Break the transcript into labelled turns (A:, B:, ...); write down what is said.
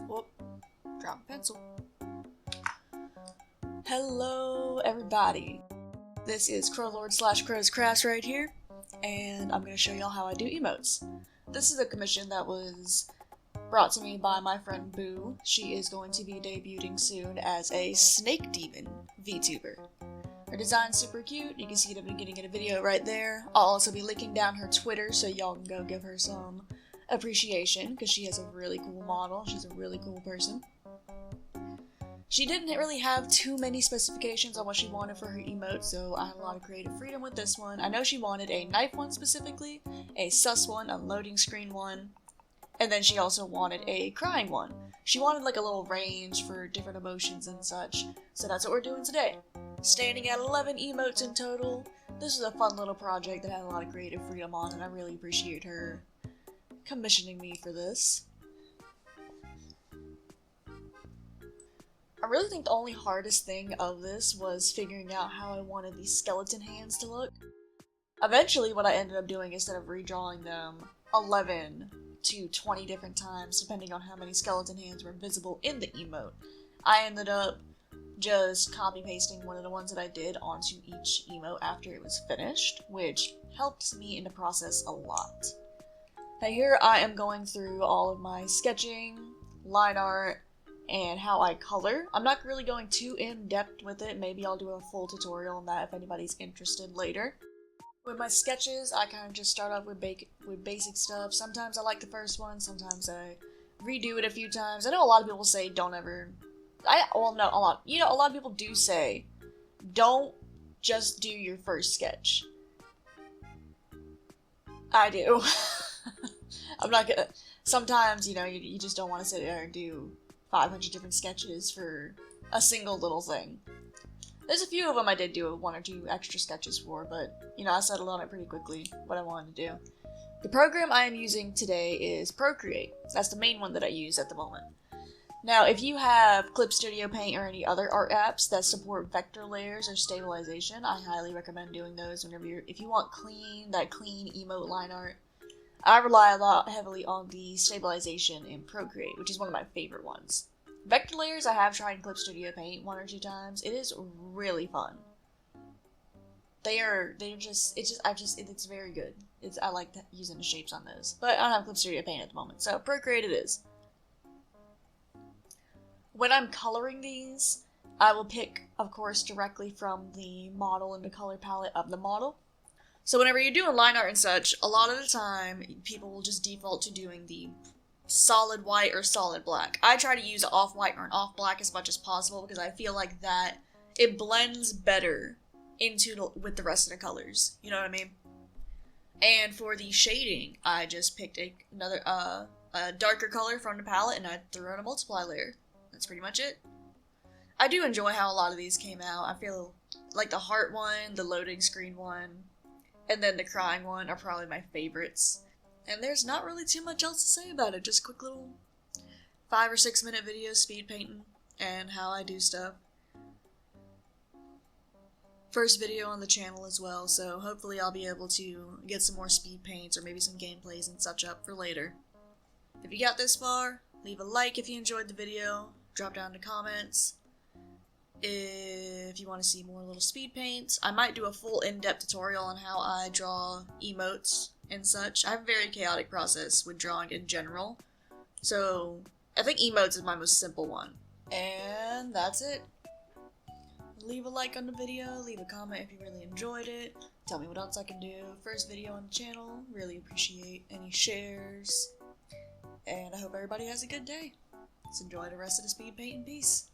A: Whoop, drop pencil. Hello, everybody. This is Crowlord / Crow's Crafts right here, and I'm going to show y'all how I do emotes. This is a commission that was brought to me by my friend Boo. She is going to be debuting soon as a snake demon VTuber. Her design's super cute. You can see it at the beginning of the video right there. I'll also be linking down her Twitter so y'all can go give her some appreciation because she has a really cool model. She's a really cool person. She didn't really have too many specifications on what she wanted for her emote, so I had a lot of creative freedom with this one. I know she wanted a knife one specifically, a sus one, a loading screen one, and then she also wanted a crying one. She wanted like a little range for different emotions and such, so that's what we're doing today. Standing at 11 emotes in total. This is a fun little project that I had a lot of creative freedom on, and I really appreciate her commissioning me for this. I really think the only hardest thing of this was figuring out how I wanted these skeleton hands to look. Eventually what I ended up doing, instead of redrawing them 11 to 20 different times, depending on how many skeleton hands were visible in the emote, I ended up just copy pasting one of the ones that I did onto each emote after it was finished, which helped me in the process a lot. Now here I am going through all of my sketching, line art, and how I color. I'm not really going too in-depth with it. Maybe I'll do a full tutorial on that if anybody's interested later. With my sketches, I kind of just start off with basic stuff. Sometimes I like the first one, sometimes I redo it a few times. I know a lot of people say don't ever... a lot of people do say don't just do your first sketch. I do. I'm not gonna... Sometimes, you just don't want to sit there and do 500 different sketches for a single little thing. There's a few of them I did do 1 or 2 extra sketches for, but, I settled on it pretty quickly, what I wanted to do. The program I am using today is Procreate. That's the main one that I use at the moment. Now, if you have Clip Studio Paint or any other art apps that support vector layers or stabilization, I highly recommend doing those if you want that clean emote line art. I rely a lot heavily on the stabilization in Procreate, which is one of my favorite ones. Vector layers I have tried in Clip Studio Paint 1 or 2 times. It is really fun. It's very good. I like using the shapes on those. But I don't have Clip Studio Paint at the moment, so Procreate it is. When I'm coloring these, I will pick, of course, directly from the model and the color palette of the model. So whenever you're doing line art and such, a lot of the time, people will just default to doing the solid white or solid black. I try to use off-white or an off-black as much as possible because I feel like that it blends better with the rest of the colors. You know what I mean? And for the shading, I just picked another a darker color from the palette and I threw on a multiply layer. That's pretty much it. I do enjoy how a lot of these came out. I feel like the heart one, the loading screen one, and then the crying one are probably my favorites. And there's not really too much else to say about it. Just quick little 5 or 6 minute videos speed painting and how I do stuff. First video on the channel as well, so hopefully I'll be able to get some more speed paints or maybe some gameplays and such up for later. If you got this far, leave a like if you enjoyed the video, drop down in the comments if you want to see more little speed paints. I might do a full in-depth tutorial on how I draw emotes and such. I have a very chaotic process with drawing in general, so I think emotes is my most simple one. And that's it. Leave a like on the video, leave a comment if you really enjoyed it, tell me what else I can do. First video on the channel, really appreciate any shares, and I hope everybody has a good day. Let's enjoy the rest of the speed paint in peace.